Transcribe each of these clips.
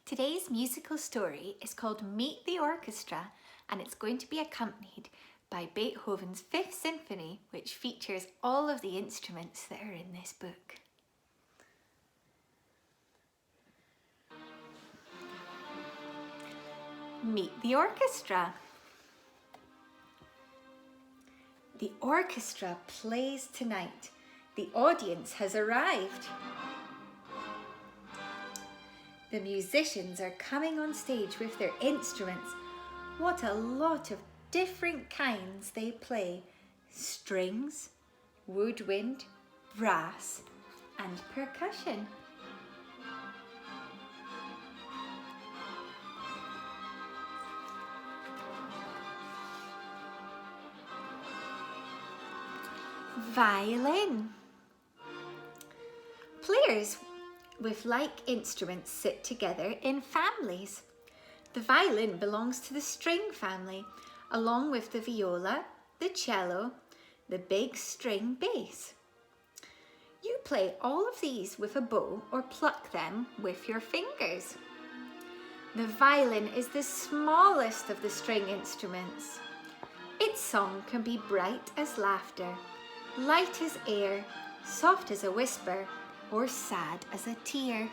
Today's musical story is called Meet the Orchestra, and it's going to be accompanied by Beethoven's Fifth Symphony, which features all of the instruments that are in this book. Meet the Orchestra. The orchestra plays tonight. The audience has arrived. The musicians are coming on stage with their instruments. What a lot of different kinds they play. Strings, woodwind, brass, and percussion. Violin. Players with like instruments sit together in families. The violin belongs to the string family, along with the viola, the cello, the big string bass. You play all of these with a bow or pluck them with your fingers. The violin is the smallest of the string instruments. Its song can be bright as laughter, light as air, soft as a whisper, or sad as a tear.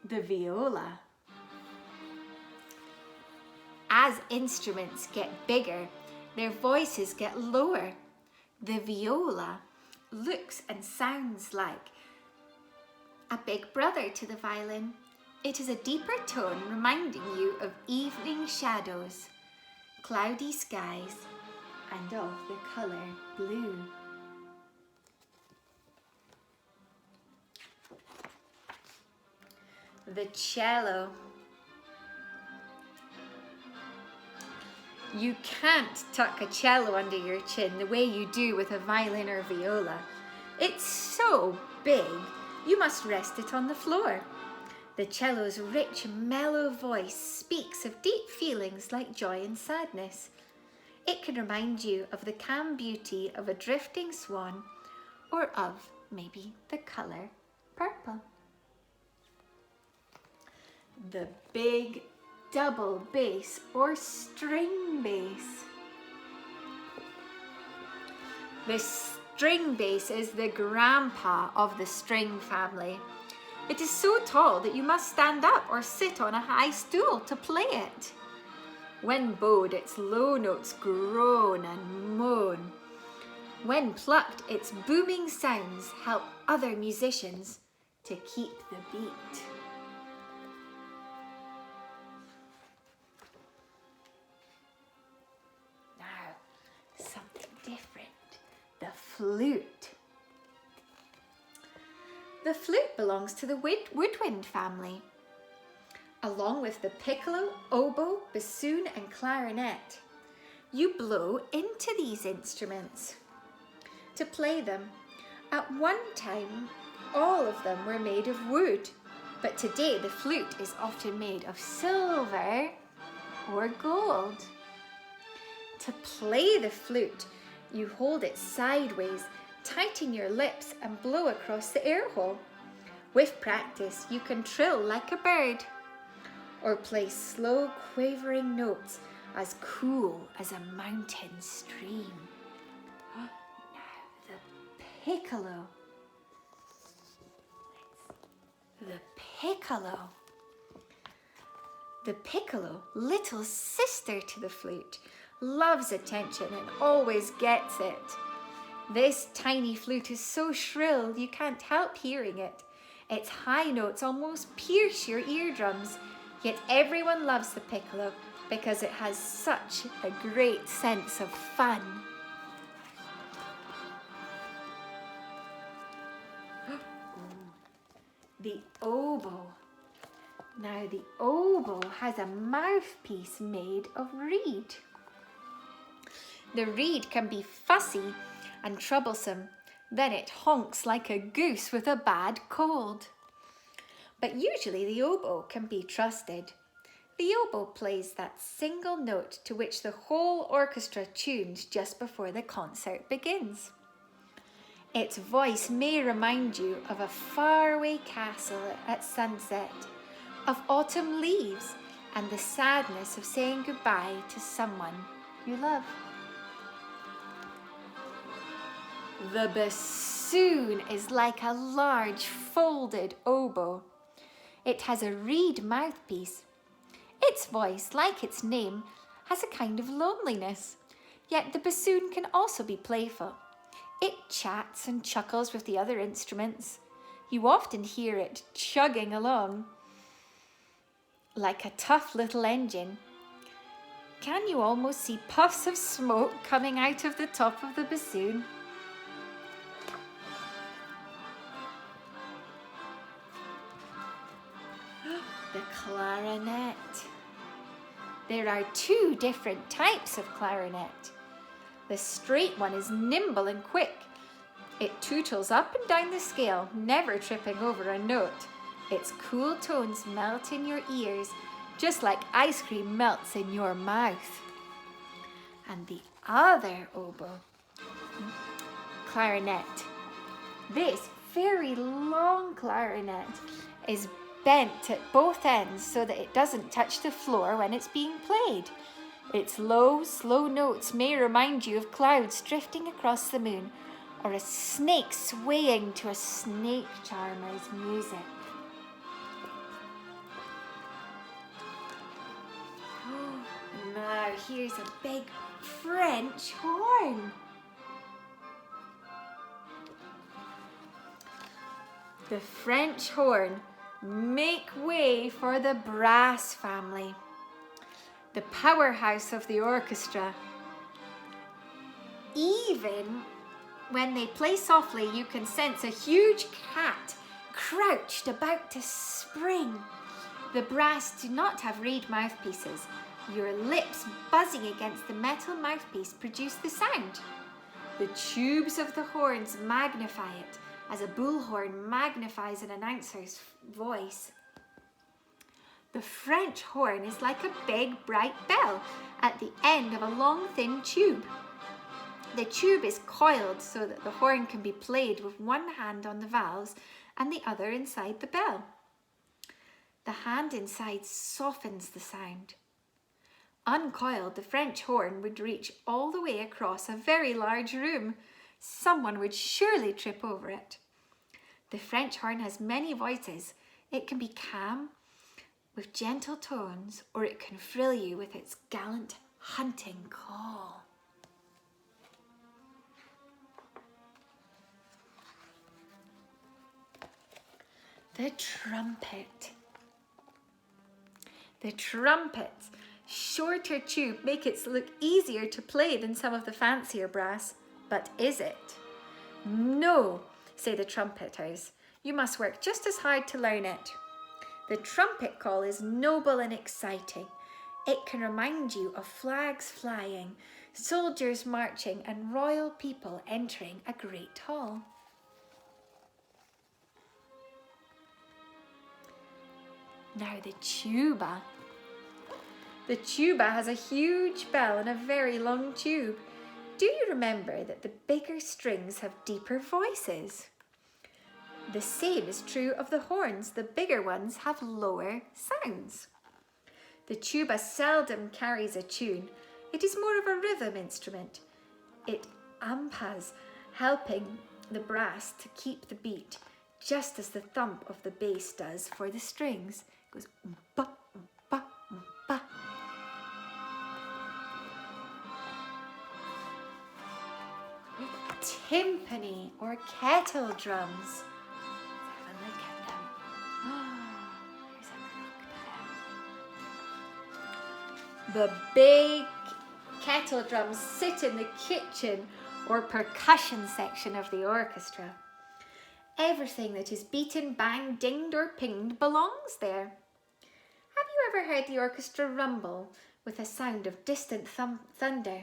The viola. As instruments get bigger, their voices get lower. The viola looks and sounds like a big brother to the violin. It is a deeper tone reminding you of evening shadows, cloudy skies, and of the colour blue. The cello. You can't tuck a cello under your chin the way you do with a violin or viola. It's so big, you must rest it on the floor. The cello's rich, mellow voice speaks of deep feelings like joy and sadness. It can remind you of the calm beauty of a drifting swan, or of maybe the colour purple. The big double bass or string bass. The string bass is the grandpa of the string family. It is so tall that you must stand up or sit on a high stool to play it. When bowed, its low notes groan and moan. When plucked, its booming sounds help other musicians to keep the beat. Now, something different. The flute. The flute belongs to the woodwind family, along with the piccolo, oboe, bassoon, and clarinet. You blow into these instruments to play them. At one time, all of them were made of wood, but today the flute is often made of silver or gold. To play the flute, you hold it sideways, tighten your lips and blow across the air hole. With practice, you can trill like a bird or play slow, quavering notes as cool as a mountain stream. Now the piccolo. The piccolo. The piccolo, little sister to the flute, loves attention and always gets it. This tiny flute is so shrill you can't help hearing it. Its high notes almost pierce your eardrums, yet everyone loves the piccolo because it has such a great sense of fun. The oboe. Now the oboe has a mouthpiece made of reed. The reed can be fussy and troublesome, then it honks like a goose with a bad cold. But usually the oboe can be trusted. The oboe plays that single note to which the whole orchestra tunes just before the concert begins. Its voice may remind you of a faraway castle at sunset, of autumn leaves and the sadness of saying goodbye to someone you love. The bassoon is like a large folded oboe. It has a reed mouthpiece. Its voice, like its name, has a kind of loneliness, yet the bassoon can also be playful. It chats and chuckles with the other instruments. You often hear it chugging along like a tough little engine. Can you almost see puffs of smoke coming out of the top of the bassoon? The clarinet. There are two different types of clarinet. The straight one is nimble and quick. It tootles up and down the scale, never tripping over a note. Its cool tones melt in your ears, just like ice cream melts in your mouth. And the other oboe, clarinet. This very long clarinet is bent at both ends so that it doesn't touch the floor when it's being played. Its low, slow notes may remind you of clouds drifting across the moon or a snake swaying to a snake charmer's music. Now here's a big French horn. The French horn. Make way for the brass family, the powerhouse of the orchestra. Even when they play softly, you can sense a huge cat crouched about to spring. The brass do not have reed mouthpieces. Your lips buzzing against the metal mouthpiece produce the sound. The tubes of the horns magnify it, as a bullhorn magnifies an announcer's voice. The French horn is like a big bright bell at the end of a long thin tube. The tube is coiled so that the horn can be played with one hand on the valves and the other inside the bell. The hand inside softens the sound. Uncoiled, the French horn would reach all the way across a very large room. Someone would surely trip over it. The French horn has many voices. It can be calm with gentle tones, or it can thrill you with its gallant hunting call. The trumpet. The trumpet's shorter tube make it look easier to play than some of the fancier brass. But is it? No, say the trumpeters. You must work just as hard to learn it. The trumpet call is noble and exciting. It can remind you of flags flying, soldiers marching, and royal people entering a great hall. Now the tuba. The tuba has a huge bell and a very long tube. Do you remember that the bigger strings have deeper voices? The same is true of the horns. The bigger ones have lower sounds. The tuba seldom carries a tune. It is more of a rhythm instrument. It ampas, helping the brass to keep the beat, just as the thump of the bass does for the strings. It goes ba, ba, ba. Timpani or kettle drums. Let's have a look at them. Oh, here's a crocodile. The big kettle drums sit in the kitchen or percussion section of the orchestra. Everything that is beaten, banged, dinged or pinged belongs there. Have you ever heard the orchestra rumble with a sound of distant thunder?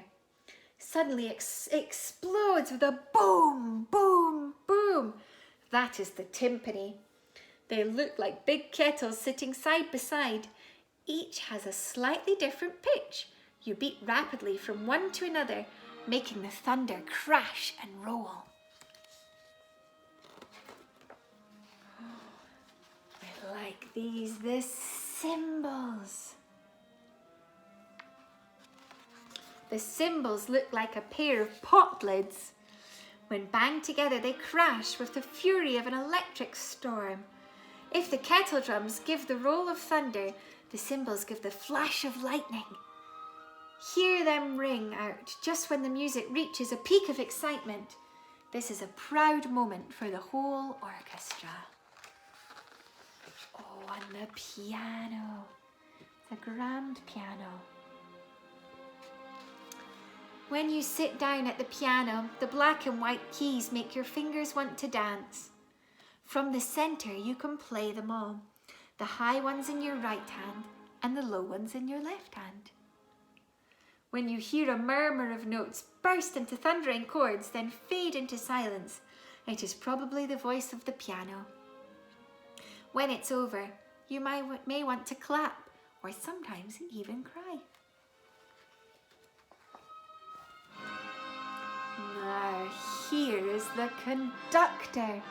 Suddenly explodes with a boom, boom, boom. That is the timpani. They look like big kettles sitting side by side. Each has a slightly different pitch. You beat rapidly from one to another, making the thunder crash and roll. like these, the cymbals. The cymbals look like a pair of pot lids. When banged together, they crash with the fury of an electric storm. If the kettle drums give the roll of thunder, the cymbals give the flash of lightning. Hear them ring out just when the music reaches a peak of excitement. This is a proud moment for the whole orchestra. Oh, and the piano, the grand piano. When you sit down at the piano, the black and white keys make your fingers want to dance. From the center, you can play them all, the high ones in your right hand and the low ones in your left hand. When you hear a murmur of notes burst into thundering chords, then fade into silence, it is probably the voice of the piano. When it's over, you may want to clap or sometimes even cry. Now here is the conductor.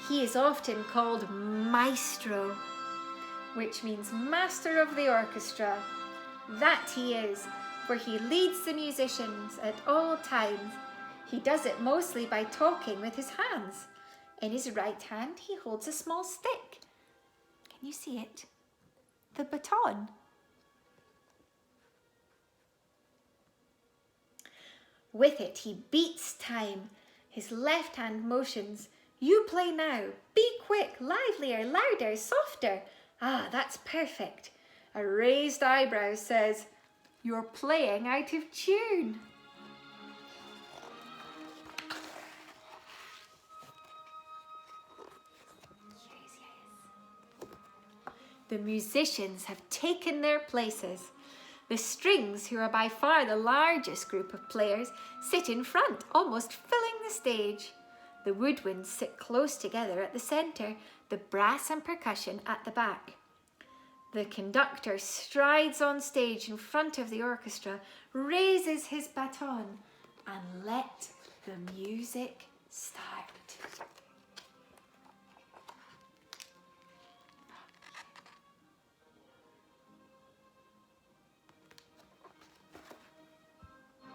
He is often called maestro, which means master of the orchestra. That he is, for he leads the musicians at all times. He does it mostly by talking with his hands. In his right hand, he holds a small stick. Can you see it? The baton. With it, he beats time. His left hand motions. You play now. Be quick, livelier, louder, softer. Ah, that's perfect. A raised eyebrow says, you're playing out of tune. The musicians have taken their places. The strings, who are by far the largest group of players, sit in front, almost filling the stage. The woodwinds sit close together at the centre, the brass and percussion at the back. The conductor strides on stage in front of the orchestra, raises his baton, and let the music start.